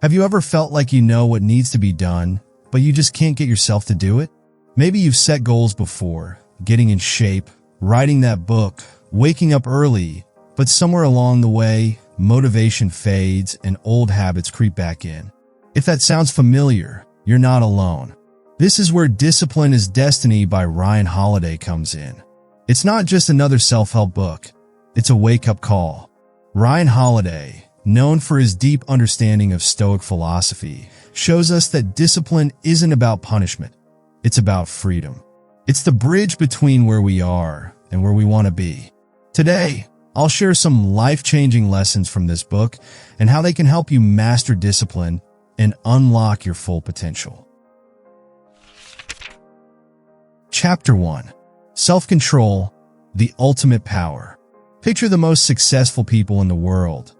Have you ever felt like you know what needs to be done, but you just can't get yourself to do it? Maybe you've set goals before, getting in shape, writing that book, waking up early, but somewhere along the way, motivation fades and old habits creep back in. If that sounds familiar, you're not alone. This is where Discipline is Destiny by Ryan Holiday comes in. It's not just another self-help book. It's a wake-up call. Ryan Holiday, known for his deep understanding of Stoic philosophy, shows us that discipline isn't about punishment. It's about freedom. It's the bridge between where we are and where we want to be. Today, I'll share some life-changing lessons from this book and how they can help you master discipline and unlock your full potential. Chapter 1. Self-control, the ultimate power. Picture the most successful people in the world,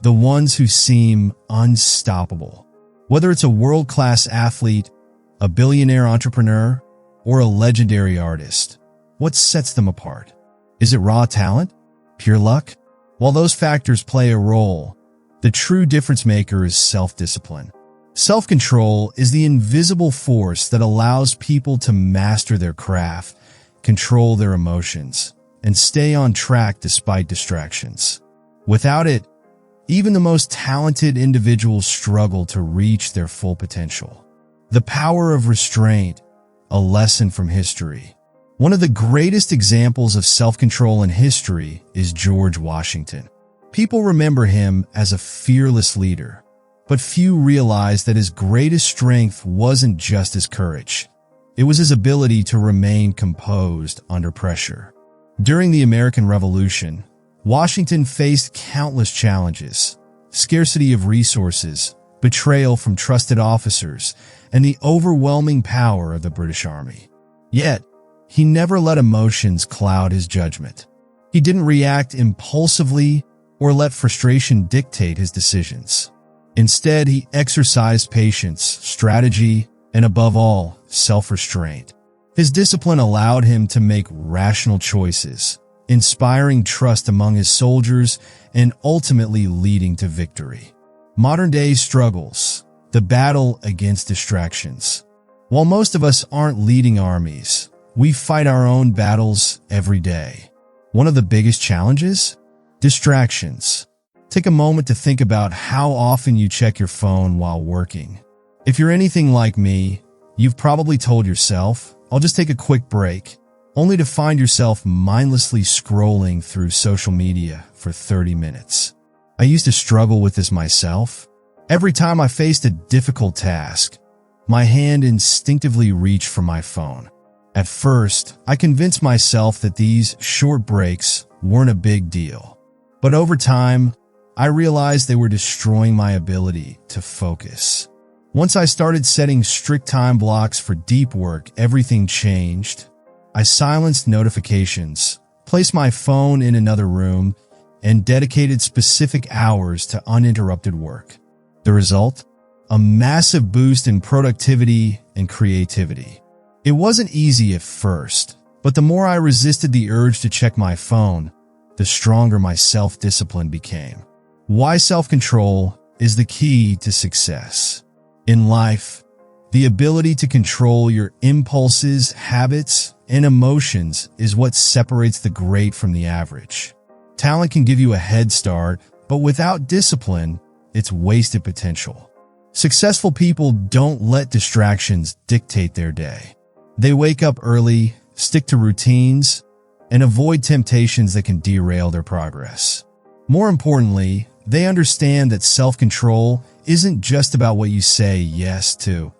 the ones who seem unstoppable. Whether it's a world-class athlete, a billionaire entrepreneur, or a legendary artist, what sets them apart? Is it raw talent? Pure luck? While those factors play a role, the true difference maker is self-discipline. Self-control is the invisible force that allows people to master their craft, control their emotions, and stay on track despite distractions. Without it, even the most talented individuals struggle to reach their full potential. The power of restraint, a lesson from history. One of the greatest examples of self-control in history is George Washington. People remember him as a fearless leader, but few realize that his greatest strength wasn't just his courage. It was his ability to remain composed under pressure. During the American Revolution, Washington faced countless challenges: scarcity of resources, betrayal from trusted officers, and the overwhelming power of the British Army. Yet, he never let emotions cloud his judgment. He didn't react impulsively or let frustration dictate his decisions. Instead, he exercised patience, strategy, and above all, self-restraint. His discipline allowed him to make rational choices, inspiring trust among his soldiers and ultimately leading to victory. Modern-day struggles, the battle against distractions. While most of us aren't leading armies, we fight our own battles every day. One of the biggest challenges? Distractions. Take a moment to think about how often you check your phone while working. If you're anything like me, you've probably told yourself, "I'll just take a quick break," only to find yourself mindlessly scrolling through social media for 30 minutes. I used to struggle with this myself. Every time I faced a difficult task, my hand instinctively reached for my phone. At first, I convinced myself that these short breaks weren't a big deal. But over time, I realized they were destroying my ability to focus. Once I started setting strict time blocks for deep work, everything changed. I silenced notifications, placed my phone in another room, and dedicated specific hours to uninterrupted work. The result? A massive boost in productivity and creativity. It wasn't easy at first, but the more I resisted the urge to check my phone, the stronger my self-discipline became. Why self-control is the key to success. In life, the ability to control your impulses, habits, and emotions is what separates the great from the average. Talent can give you a head start, but without discipline, it's wasted potential. Successful people don't let distractions dictate their day. They wake up early, stick to routines, and avoid temptations that can derail their progress. More importantly, they understand that self-control isn't just about what you say yes to.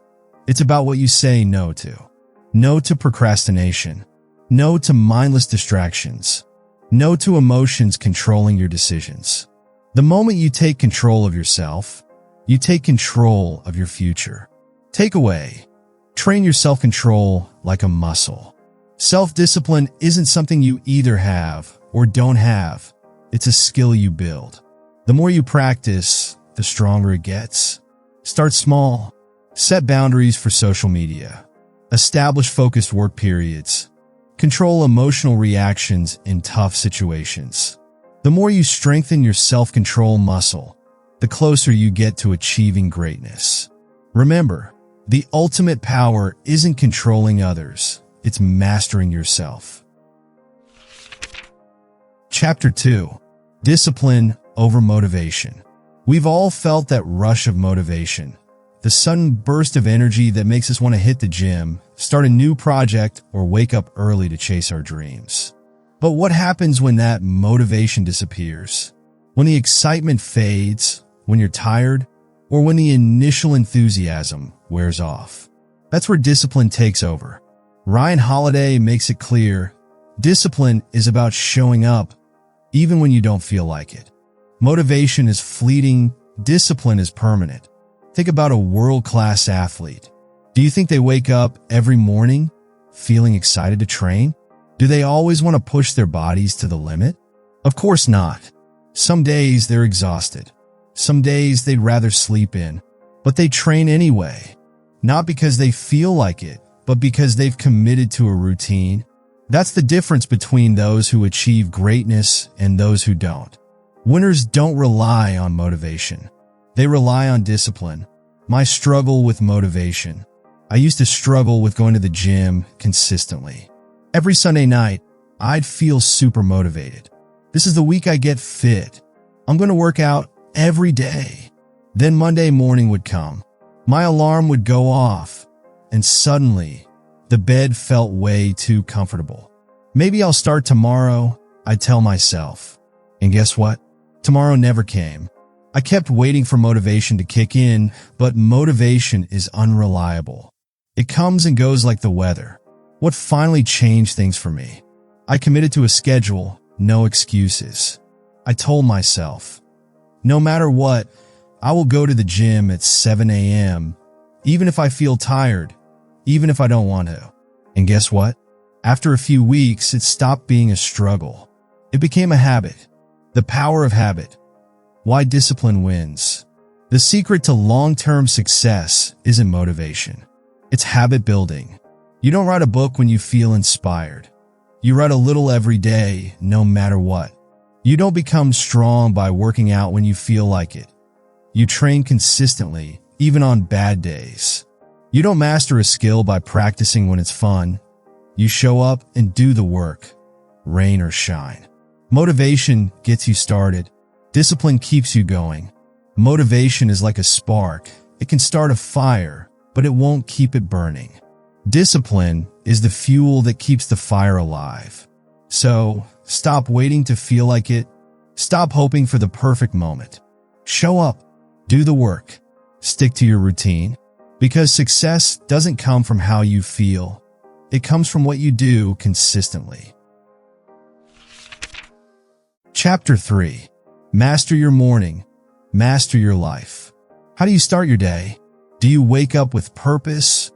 It's about what you say no to. No to procrastination. No to mindless distractions. No to emotions controlling your decisions. The moment you take control of yourself, you take control of your future. Takeaway: train your self-control like a muscle. Self-discipline isn't something you either have or don't have. It's a skill you build. The more you practice, the stronger it gets. Start small. Set boundaries for social media. Establish focused work periods. Control emotional reactions in tough situations. The more you strengthen your self-control muscle, the closer you get to achieving greatness. Remember, the ultimate power isn't controlling others, it's mastering yourself. Chapter 2. Discipline over motivation. We've all felt that rush of motivation, the sudden burst of energy that makes us want to hit the gym, start a new project, or wake up early to chase our dreams. But what happens when that motivation disappears? When the excitement fades, when you're tired, or when the initial enthusiasm wears off? That's where discipline takes over. Ryan Holiday makes it clear, discipline is about showing up even when you don't feel like it. Motivation is fleeting, discipline is permanent. Think about a world-class athlete. Do you think they wake up every morning feeling excited to train? Do they always want to push their bodies to the limit? Of course not. Some days they're exhausted. Some days they'd rather sleep in. But they train anyway. Not because they feel like it, but because they've committed to a routine. That's the difference between those who achieve greatness and those who don't. Winners don't rely on motivation. They rely on discipline. My struggle with motivation. I used to struggle with going to the gym consistently. Every Sunday night, I'd feel super motivated. This is the week I get fit. I'm going to work out every day. Then Monday morning would come. My alarm would go off, and suddenly, the bed felt way too comfortable. Maybe I'll start tomorrow, I'd tell myself. And guess what? Tomorrow never came. I kept waiting for motivation to kick in, but motivation is unreliable. It comes and goes like the weather. What finally changed things for me? I committed to a schedule, no excuses. I told myself, no matter what, I will go to the gym at 7 a.m., even if I feel tired, even if I don't want to. And guess what? After a few weeks, it stopped being a struggle. It became a habit. The power of habit. Why discipline wins. The secret to long-term success isn't motivation. It's habit building. You don't write a book when you feel inspired. You write a little every day, no matter what. You don't become strong by working out when you feel like it. You train consistently, even on bad days. You don't master a skill by practicing when it's fun. You show up and do the work, rain or shine. Motivation gets you started. Discipline keeps you going. Motivation is like a spark. It can start a fire, but it won't keep it burning. Discipline is the fuel that keeps the fire alive. So, stop waiting to feel like it. Stop hoping for the perfect moment. Show up. Do the work. Stick to your routine. Because success doesn't come from how you feel. It comes from what you do consistently. Chapter 3. Master your morning. Master your life. How do you start your day? Do you wake up with purpose?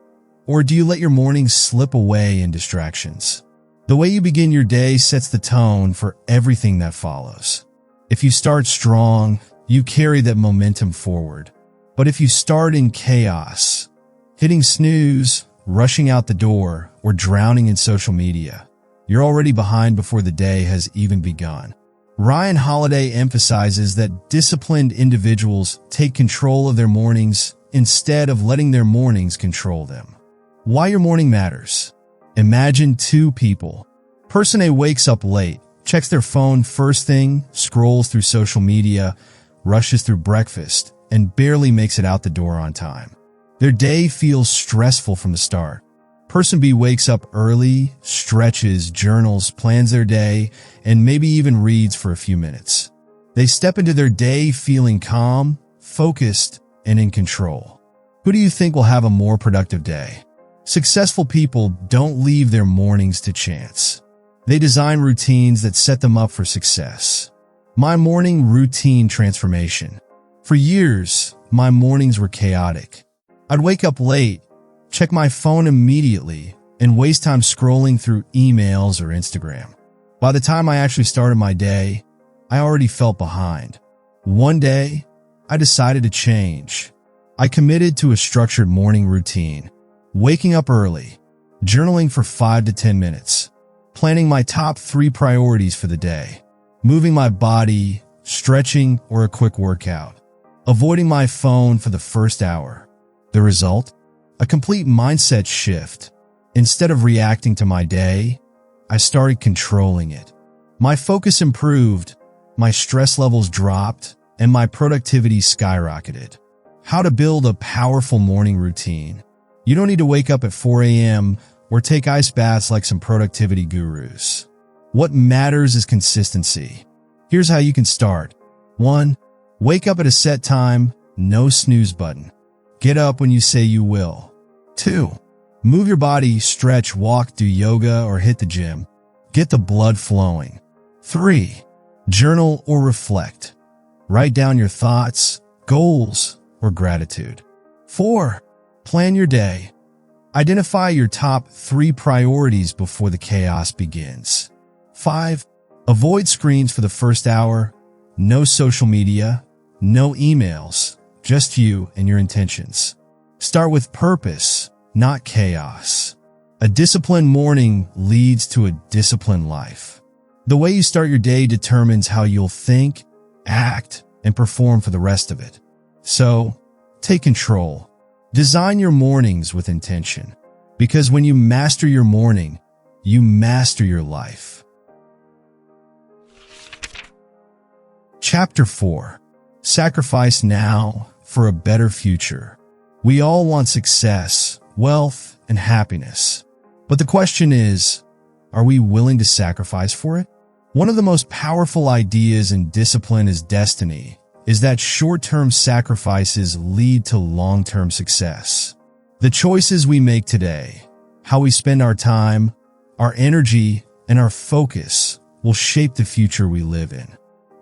Or do you let your mornings slip away in distractions? The way you begin your day sets the tone for everything that follows. If you start strong, you carry that momentum forward. But if you start in chaos, hitting snooze, rushing out the door, or drowning in social media, you're already behind before the day has even begun. Ryan Holiday emphasizes that disciplined individuals take control of their mornings instead of letting their mornings control them. Why your morning matters. Imagine two people. Person A wakes up late, checks their phone first thing, scrolls through social media, rushes through breakfast, and barely makes it out the door on time. Their day feels stressful from the start. Person B wakes up early, stretches, journals, plans their day, and maybe even reads for a few minutes. They step into their day feeling calm, focused, and in control. Who do you think will have a more productive day? Successful people don't leave their mornings to chance. They design routines that set them up for success. My morning routine transformation. For years, my mornings were chaotic. I'd wake up late, check my phone immediately, and waste time scrolling through emails or Instagram. By the time I actually started my day, I already felt behind. One day, I decided to change. I committed to a structured morning routine, waking up early, journaling for 5 to 10 minutes, planning my top 3 priorities for the day, moving my body, stretching, or a quick workout. avoiding my phone for the first hour. The result? A complete mindset shift. Instead of reacting to my day, I started controlling it. My focus improved, my stress levels dropped, and my productivity skyrocketed. How to build a powerful morning routine. You don't need to wake up at 4 a.m. or take ice baths like some productivity gurus. What matters is consistency. Here's how you can start. 1. Wake up at a set time, no snooze button. Get up when you say you will. 2. Move your body, stretch, walk, do yoga, or hit the gym. Get the blood flowing. 3. Journal or reflect. Write down your thoughts, goals, or gratitude. 4. Plan your day. Identify your top 3 priorities before the chaos begins. 5. Avoid screens for the first hour. No social media, no emails, just you and your intentions. Start with purpose, not chaos. A disciplined morning leads to a disciplined life. The way you start your day determines how you'll think, act, and perform for the rest of it. So, take control. Design your mornings with intention. Because when you master your morning, you master your life. Chapter 4. Sacrifice now for a better future. We all want success, wealth, and happiness. But the question is, are we willing to sacrifice for it? One of the most powerful ideas in discipline is destiny, is that short-term sacrifices lead to long-term success. The choices we make today, how we spend our time, our energy, and our focus will shape the future we live in.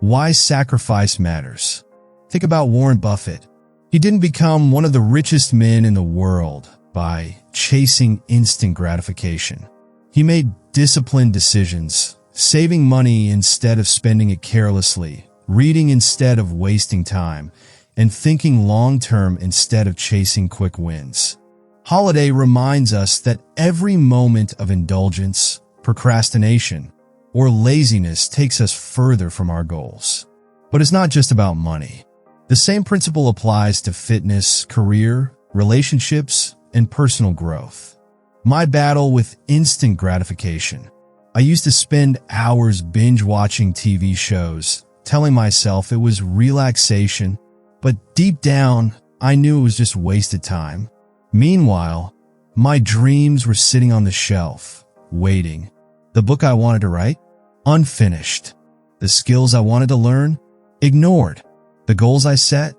Why sacrifice matters. Think about Warren Buffett. He didn't become one of the richest men in the world by chasing instant gratification. He made disciplined decisions, saving money instead of spending it carelessly, reading instead of wasting time, and thinking long-term instead of chasing quick wins. Holiday reminds us that every moment of indulgence, procrastination, or laziness takes us further from our goals. But it's not just about money. The same principle applies to fitness, career, relationships, and personal growth. My battle with instant gratification. I used to spend hours binge-watching TV shows, telling myself it was relaxation, but deep down, I knew it was just wasted time. Meanwhile, my dreams were sitting on the shelf, waiting. The book I wanted to write? Unfinished. The skills I wanted to learn? Ignored. The goals I set?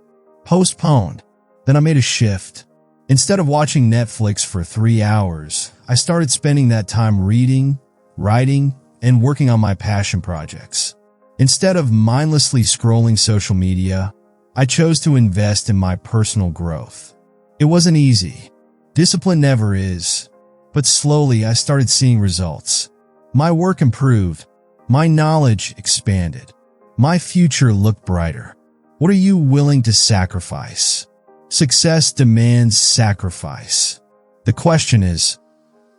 Postponed. Then I made a shift. Instead of watching Netflix for 3 hours, I started spending that time reading, writing, and working on my passion projects. Instead of mindlessly scrolling social media, I chose to invest in my personal growth. It wasn't easy. Discipline never is. But slowly I started seeing results. My work improved. My knowledge expanded. My future looked brighter. What are you willing to sacrifice? Success demands sacrifice. The question is,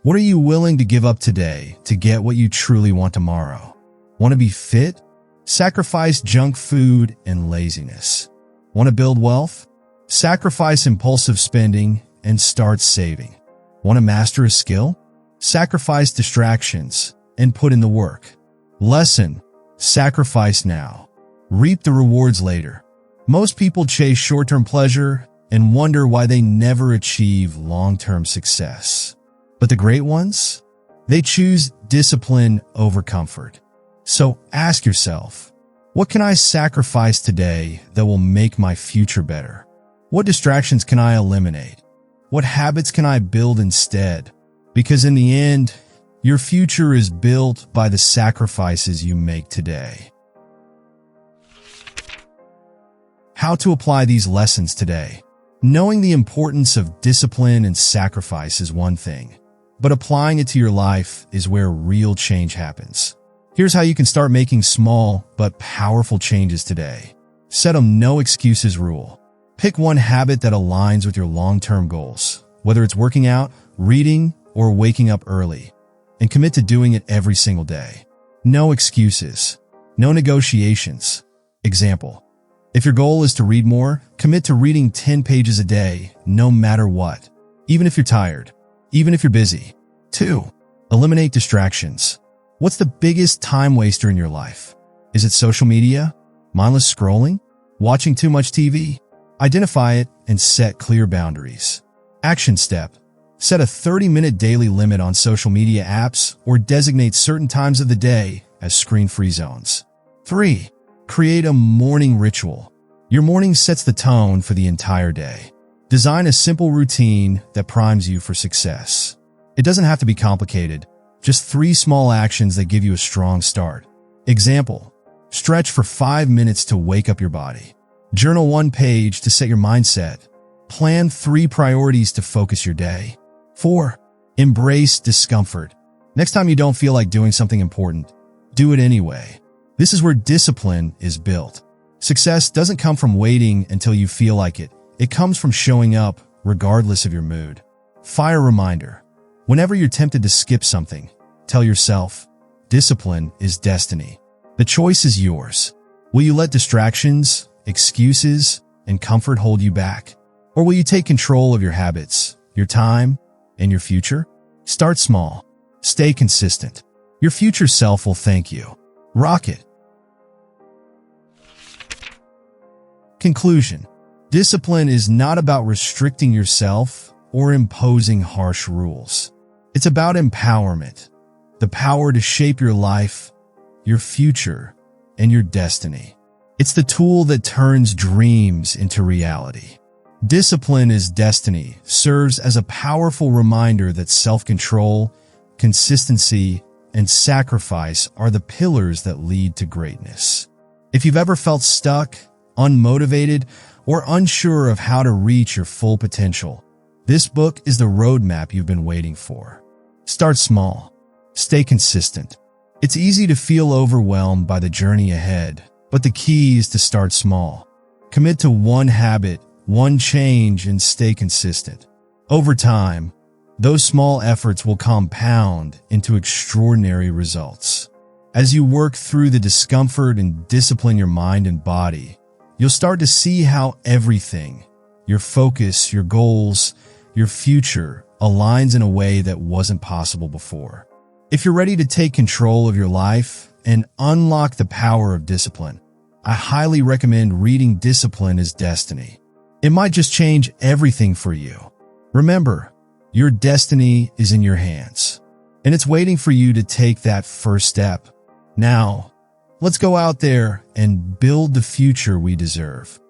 what are you willing to give up today to get what you truly want tomorrow? Want to be fit? Sacrifice junk food and laziness. Want to build wealth? Sacrifice impulsive spending and start saving. Want to master a skill? Sacrifice distractions and put in the work. Lesson: sacrifice now. Reap the rewards later. Most people chase short-term pleasure and wonder why they never achieve long-term success. But the great ones? They choose discipline over comfort. So ask yourself, what can I sacrifice today that will make my future better? What distractions can I eliminate? What habits can I build instead? Because in the end, your future is built by the sacrifices you make today. How to apply these lessons today. Knowing the importance of discipline and sacrifice is one thing, but applying it to your life is where real change happens. Here's how you can start making small but powerful changes today. Set a no excuses rule. Pick one habit that aligns with your long-term goals, whether it's working out, reading, or waking up early, and commit to doing it every single day. No excuses. No negotiations. Example: If your goal is to read more, commit to reading 10 pages a day, no matter what. Even if you're tired, even if you're busy. 2. Eliminate distractions. What's the biggest time waster in your life? Is it social media? Mindless scrolling? Watching too much TV? Identify it and set clear boundaries. Action step. Set a 30-minute daily limit on social media apps or designate certain times of the day as screen-free zones. 3. Create a morning ritual. Your morning sets the tone for the entire day. Design a simple routine that primes you for success. It doesn't have to be complicated, just 3 small actions that give you a strong start. Example: stretch for 5 minutes to wake up your body. Journal 1 page to set your mindset. Plan 3 priorities to focus your day. 4. Embrace discomfort. Next time you don't feel like doing something important, do it anyway. This is where discipline is built. Success doesn't come from waiting until you feel like it. It comes from showing up regardless of your mood. Fire reminder. Whenever you're tempted to skip something, tell yourself, discipline is destiny. The choice is yours. Will you let distractions, excuses, and comfort hold you back? Or will you take control of your habits, your time, and your future? Start small. Stay consistent. Your future self will thank you. Rock it. Conclusion. Discipline is not about restricting yourself or imposing harsh rules. It's about empowerment, the power to shape your life, your future, and your destiny. It's the tool that turns dreams into reality. Discipline is destiny serves as a powerful reminder that self-control, consistency, and sacrifice are the pillars that lead to greatness. If you've ever felt stuck, unmotivated, or unsure of how to reach your full potential, this book is the roadmap you've been waiting for. Start small. Stay consistent. It's easy to feel overwhelmed by the journey ahead, but the key is to start small. Commit to 1 habit, 1 change, and stay consistent. Over time, those small efforts will compound into extraordinary results. As you work through the discomfort and discipline your mind and body, you'll start to see how everything, your focus, your goals, your future, aligns in a way that wasn't possible before. If you're ready to take control of your life and unlock the power of discipline, I highly recommend reading Discipline is Destiny. It might just change everything for you. Remember, your destiny is in your hands, and it's waiting for you to take that first step. Now, let's go out there and build the future we deserve.